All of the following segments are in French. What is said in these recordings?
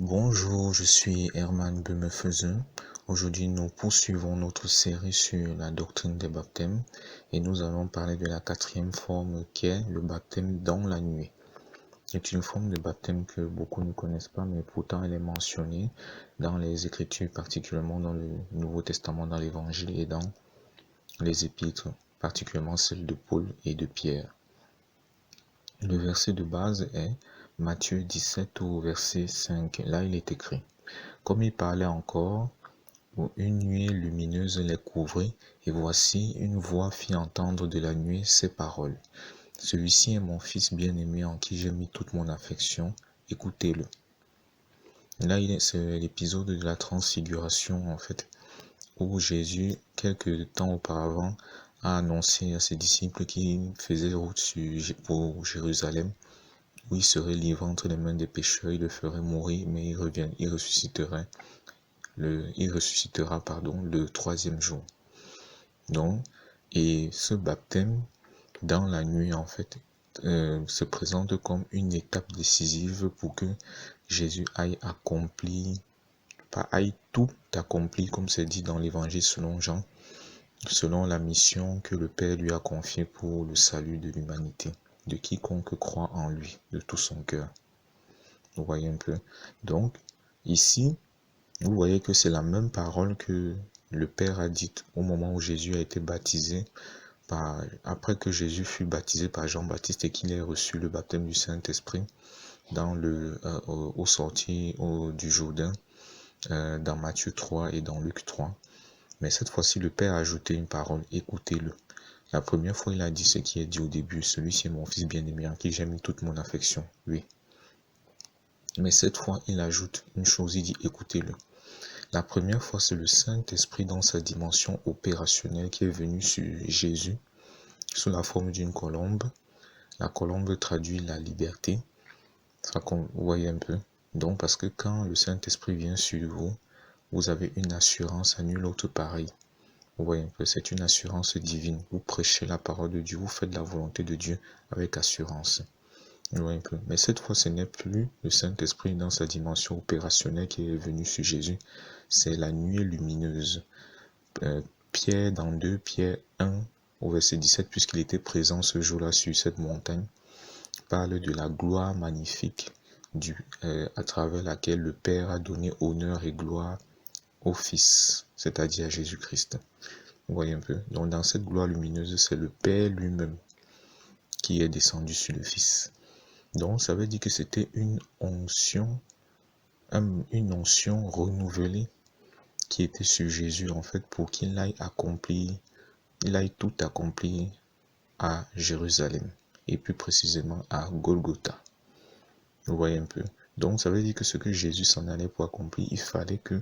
Bonjour, je suis Herman Bemefeuze. Aujourd'hui, nous poursuivons notre série sur la doctrine des baptêmes et nous allons parler de la quatrième forme qui est le baptême dans la nuée. C'est une forme de baptême que beaucoup ne connaissent pas, mais pourtant elle est mentionnée dans les Écritures, particulièrement dans le Nouveau Testament, dans l'Évangile et dans les Épîtres, particulièrement celles de Paul et de Pierre. Le verset de base est Matthieu 17 au verset 5. Là, il est écrit: Comme il parlait encore, une nuée lumineuse les couvrit, et voici une voix fit entendre de la nuée ces paroles. Celui-ci est mon fils bien-aimé en qui j'ai mis toute mon affection, écoutez-le. Là, c'est l'épisode de la transfiguration, en fait, où Jésus, quelques temps auparavant, a annoncé à ses disciples qu'il faisait route pour Jérusalem, où il serait livré entre les mains des pécheurs, il le ferait mourir, mais il ressuscitera le troisième jour. Donc, et ce baptême dans la nuit, en fait, se présente comme une étape décisive pour que Jésus aille tout accomplir, comme c'est dit dans l'évangile selon Jean, selon la mission que le Père lui a confiée pour le salut de l'humanité, de quiconque croit en lui, de tout son cœur. Vous voyez un peu. Donc, ici, vous voyez que c'est la même parole que le Père a dite au moment où Jésus a été baptisé, après que Jésus fut baptisé par Jean-Baptiste et qu'il ait reçu le baptême du Saint-Esprit au sortir du Jourdain, dans Matthieu 3 et dans Luc 3. Mais cette fois-ci, le Père a ajouté une parole, écoutez-le. La première fois, il a dit ce qui est dit au début, celui-ci est mon fils bien-aimé en qui j'ai mis toute mon affection, oui. Mais cette fois, il ajoute une chose, il dit écoutez-le. La première fois, c'est le Saint-Esprit dans sa dimension opérationnelle qui est venu sur Jésus sous la forme d'une colombe. La colombe traduit la liberté. Ça, vous voyez un peu. Donc, parce que quand le Saint-Esprit vient sur vous, vous avez une assurance à nul autre pareil. Vous voyez un peu, c'est une assurance divine. Vous prêchez la parole de Dieu, vous faites la volonté de Dieu avec assurance. Vous voyez un peu. Mais cette fois, ce n'est plus le Saint-Esprit dans sa dimension opérationnelle qui est venu sur Jésus. C'est la nuée lumineuse. Pierre, dans 2 Pierre 1, au verset 17, puisqu'il était présent ce jour-là sur cette montagne, parle de la gloire magnifique à travers laquelle le Père a donné honneur et gloire au Fils, c'est-à-dire à Jésus-Christ. Vous voyez un peu. Donc dans cette gloire lumineuse, c'est le Père lui-même qui est descendu sur le Fils. Donc ça veut dire que c'était une onction renouvelée qui était sur Jésus en fait pour qu'il aille tout accomplir à Jérusalem et plus précisément à Golgotha. Vous voyez un peu. Donc ça veut dire que ce que Jésus s'en allait pour accomplir, il fallait que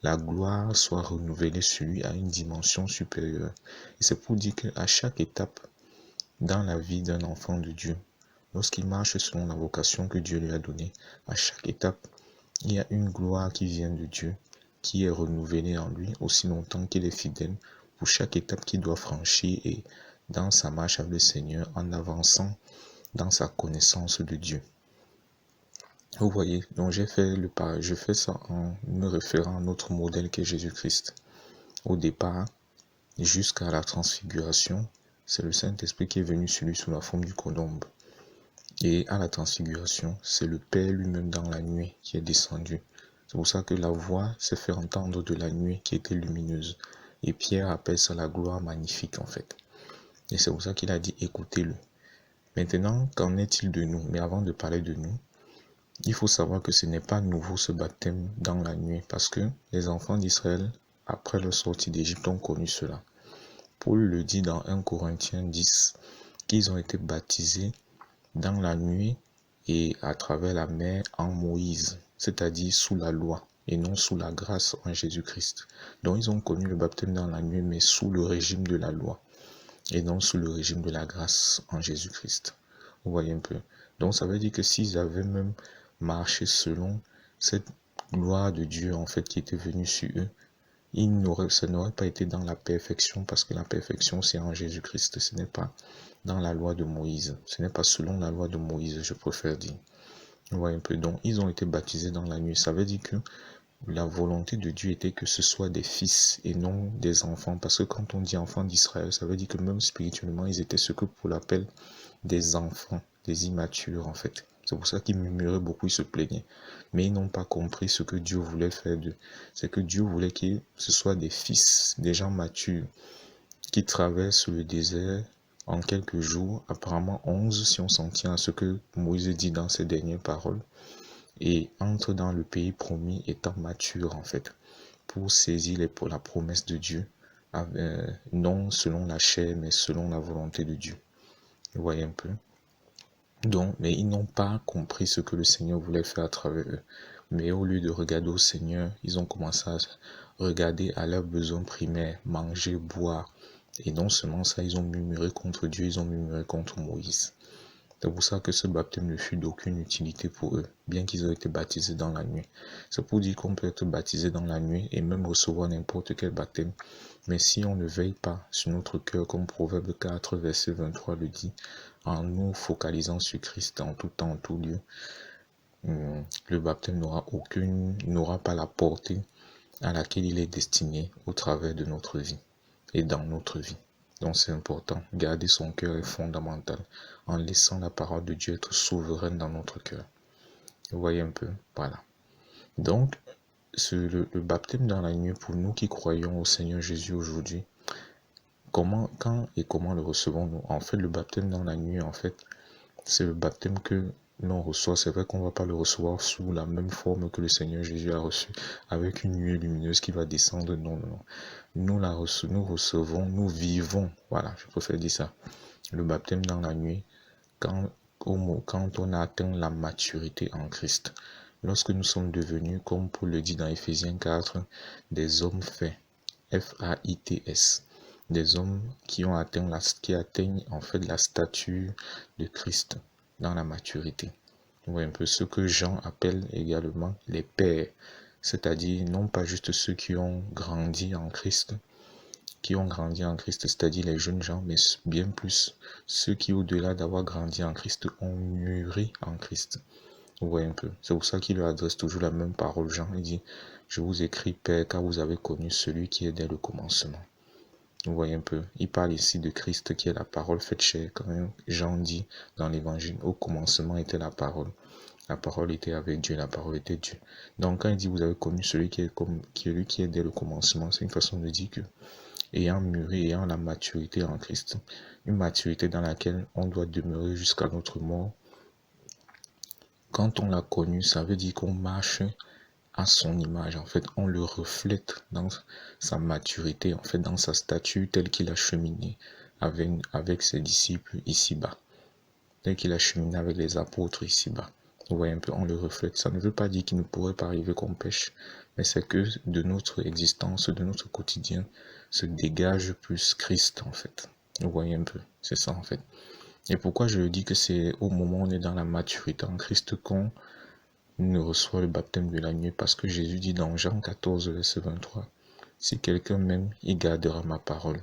la gloire soit renouvelée sur lui à une dimension supérieure. Et c'est pour dire qu'à chaque étape dans la vie d'un enfant de Dieu, lorsqu'il marche selon la vocation que Dieu lui a donnée, à chaque étape, il y a une gloire qui vient de Dieu, qui est renouvelée en lui aussi longtemps qu'il est fidèle pour chaque étape qu'il doit franchir et dans sa marche avec le Seigneur en avançant dans sa connaissance de Dieu. Vous voyez, donc je fais ça en me référant à notre modèle qui est Jésus-Christ. Au départ, jusqu'à la transfiguration, c'est le Saint-Esprit qui est venu sur lui sous la forme du colombe. Et à la transfiguration, c'est le Père lui-même dans la nuée qui est descendu. C'est pour ça que la voix s'est fait entendre de la nuée qui était lumineuse. Et Pierre appelle ça la gloire magnifique en fait. Et c'est pour ça qu'il a dit écoutez-le. Maintenant, qu'en est-il de nous? Mais avant de parler de nous, il faut savoir que ce n'est pas nouveau ce baptême dans la nuée parce que les enfants d'Israël, après leur sortie d'Égypte, ont connu cela. Paul le dit dans 1 Corinthiens 10 qu'ils ont été baptisés dans la nuée et à travers la mer en Moïse, c'est-à-dire sous la loi et non sous la grâce en Jésus-Christ. Donc ils ont connu le baptême dans la nuée mais sous le régime de la loi et non sous le régime de la grâce en Jésus-Christ. Vous voyez un peu. Donc ça veut dire que s'ils avaient même marché selon cette gloire de Dieu en fait qui était venue sur eux, ça n'aurait pas été dans la perfection parce que la perfection c'est en Jésus-Christ, ce n'est pas dans la loi de Moïse, ce n'est pas selon la loi de Moïse, je préfère dire. Vous voyez un peu. Donc, ils ont été baptisés dans la nuit. Ça veut dire que la volonté de Dieu était que ce soit des fils et non des enfants. Parce que quand on dit enfants d'Israël, ça veut dire que même spirituellement, ils étaient ce que Paul appelle des enfants, des immatures en fait. C'est pour ça qu'ils murmuraient beaucoup, ils se plaignaient. Mais ils n'ont pas compris ce que Dieu voulait faire d'eux. C'est que Dieu voulait que ce soit des fils, des gens matures, qui traversent le désert en quelques jours, apparemment 11 si on s'en tient à ce que Moïse dit dans ses dernières paroles, et entrent dans le pays promis étant matures en fait, pour saisir la promesse de Dieu, non selon la chair, mais selon la volonté de Dieu. Vous voyez un peu. Donc, mais ils n'ont pas compris ce que le Seigneur voulait faire à travers eux. Mais au lieu de regarder au Seigneur, ils ont commencé à regarder à leurs besoins primaires, manger, boire. Et non seulement ça, ils ont murmuré contre Dieu, ils ont murmuré contre Moïse. C'est pour ça que ce baptême ne fut d'aucune utilité pour eux, bien qu'ils aient été baptisés dans la nuit. C'est pour dire qu'on peut être baptisé dans la nuit et même recevoir n'importe quel baptême. Mais si on ne veille pas sur notre cœur, comme Proverbe 4, verset 23 le dit, en nous focalisant sur Christ en tout temps, en tout lieu, le baptême n'aura pas la portée à laquelle il est destiné au travers de notre vie et dans notre vie. Donc c'est important. Garder son cœur est fondamental en laissant la parole de Dieu être souveraine dans notre cœur. Vous voyez un peu? Voilà. Donc, le baptême dans la nuit, pour nous qui croyons au Seigneur Jésus aujourd'hui, quand et comment le recevons-nous? En fait, le baptême dans la nuit, en fait, c'est le baptême que l'on reçoit. C'est vrai qu'on ne va pas le recevoir sous la même forme que le Seigneur Jésus a reçu, avec une nuée lumineuse qui va descendre. Non, non, non. Nous recevons, nous vivons. Voilà, je préfère dire ça. Le baptême dans la nuit, quand on a atteint la maturité en Christ. Lorsque nous sommes devenus, comme Paul le dit dans Éphésiens 4, des hommes faits. F-A-I-T-S. Des hommes qui atteignent en fait la stature de Christ dans la maturité. Vous voyez un peu ce que Jean appelle également les pères, c'est-à-dire non pas juste ceux qui ont grandi en Christ, c'est-à-dire les jeunes gens, mais bien plus ceux qui, au-delà d'avoir grandi en Christ, ont mûri en Christ. Vous voyez un peu. C'est pour ça qu'il lui adresse toujours la même parole. Jean, il dit, je vous écris, Père, car vous avez connu celui qui est dès le commencement. Vous voyez un peu. Il parle ici de Christ qui est la parole faite chair. Quand même, Jean dit dans l'évangile, au commencement était la parole. La parole était avec Dieu, la parole était Dieu. Donc quand il dit vous avez connu celui qui est lui qui est dès le commencement, c'est une façon de dire que ayant mûri, ayant la maturité en Christ, une maturité dans laquelle on doit demeurer jusqu'à notre mort. Quand on l'a connu, ça veut dire qu'on marche à son image. En fait, on le reflète dans sa maturité, en fait, dans sa statue telle qu'il a cheminé avec ses disciples ici-bas, tel qu'il a cheminé avec les apôtres ici-bas. Vous voyez un peu, on le reflète. Ça ne veut pas dire qu'il ne pourrait pas arriver qu'on pêche, mais c'est que de notre existence, de notre quotidien, se dégage plus Christ, en fait. Vous voyez un peu, c'est ça, en fait. Et pourquoi je dis que c'est au moment où on est dans la maturité en Christ qu'on reçoit le baptême de la nuit, parce que Jésus dit dans Jean 14, verset 23, si quelqu'un m'aime, il gardera ma parole.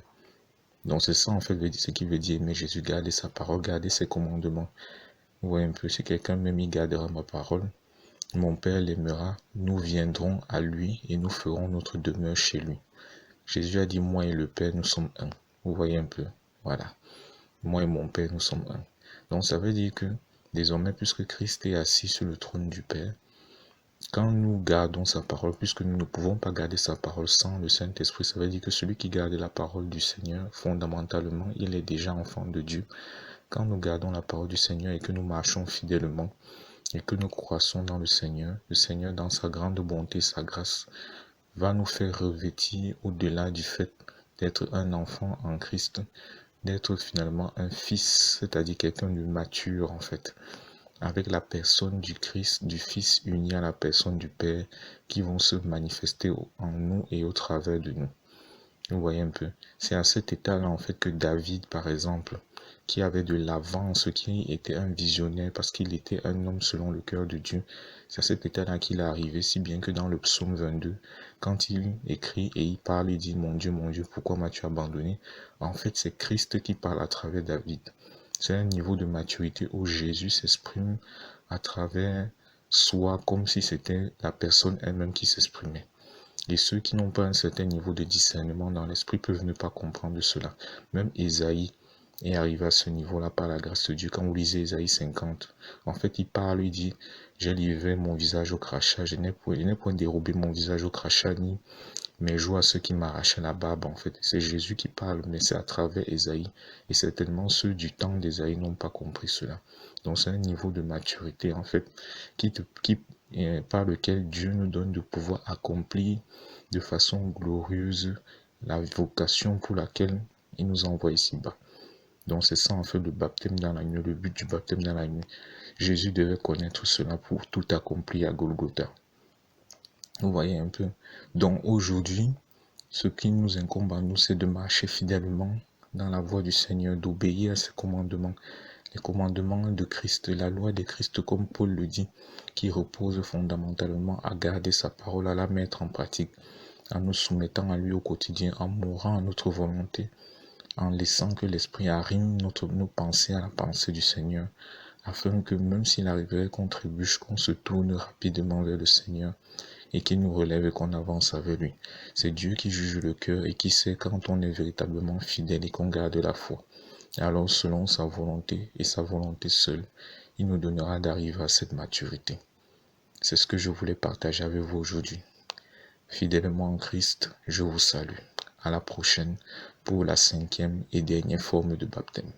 Donc c'est ça en fait ce qui veut dire aimer Jésus, garder sa parole, garder ses commandements. Vous voyez un peu, si quelqu'un m'aime, il gardera ma parole. Mon Père l'aimera, nous viendrons à lui et nous ferons notre demeure chez lui. Jésus a dit, moi et le Père, nous sommes un. Vous voyez un peu, voilà. Moi et mon Père, nous sommes un. Donc ça veut dire que désormais, puisque Christ est assis sur le trône du Père, quand nous gardons sa parole, puisque nous ne pouvons pas garder sa parole sans le Saint-Esprit, ça veut dire que celui qui garde la parole du Seigneur, fondamentalement, il est déjà enfant de Dieu. Quand nous gardons la parole du Seigneur et que nous marchons fidèlement et que nous croissons dans le Seigneur dans sa grande bonté, sa grâce, va nous faire revêtir au-delà du fait d'être un enfant en Christ, d'être finalement un fils, c'est-à-dire quelqu'un de mature en fait, avec la personne du Christ, du Fils uni à la personne du Père, qui vont se manifester en nous et au travers de nous. Vous voyez un peu. C'est à cet état-là, en fait, que David, par exemple, qui avait de l'avance, qui était un visionnaire parce qu'il était un homme selon le cœur de Dieu, c'est à cet état-là qu'il est arrivé, si bien que dans le psaume 22, quand il écrit et il parle, il dit, mon Dieu, pourquoi m'as-tu abandonné? En fait, c'est Christ qui parle à travers David. C'est un niveau de maturité où Jésus s'exprime à travers soit comme si c'était la personne elle-même qui s'exprimait. Et ceux qui n'ont pas un certain niveau de discernement dans l'esprit peuvent ne pas comprendre cela. Même Ésaïe est arrivé à ce niveau-là par la grâce de Dieu. Quand vous lisez Ésaïe 50, en fait, il parle, il dit, j'ai livré mon visage au crachat, je n'ai point dérobé mon visage au crachat, ni mes joues à ceux qui m'arrachaient la barbe. En fait, c'est Jésus qui parle, mais c'est à travers Ésaïe. Et certainement, ceux du temps d'Ésaïe n'ont pas compris cela. Donc, c'est un niveau de maturité, en fait, par lequel Dieu nous donne de pouvoir accomplir de façon glorieuse la vocation pour laquelle il nous envoie ici-bas. Donc c'est ça en fait le baptême dans l'agneau, le but du baptême dans l'agneau. Jésus devait connaître cela pour tout accomplir à Golgotha. Vous voyez un peu. Donc aujourd'hui, ce qui nous incombe à nous, c'est de marcher fidèlement dans la voie du Seigneur, d'obéir à ses commandements, les commandements de Christ, la loi de Christ, comme Paul le dit, qui repose fondamentalement à garder sa parole, à la mettre en pratique, en nous soumettant à lui au quotidien, en mourant à notre volonté, en laissant que l'Esprit arrime nos pensées à la pensée du Seigneur, afin que même s'il arriverait qu'on trébuche, qu'on se tourne rapidement vers le Seigneur et qu'il nous relève et qu'on avance avec lui. C'est Dieu qui juge le cœur et qui sait quand on est véritablement fidèle et qu'on garde la foi. Alors selon sa volonté et sa volonté seule, il nous donnera d'arriver à cette maturité. C'est ce que je voulais partager avec vous aujourd'hui. Fidèlement en Christ, je vous salue. À la prochaine pour la 5e et dernière forme de baptême.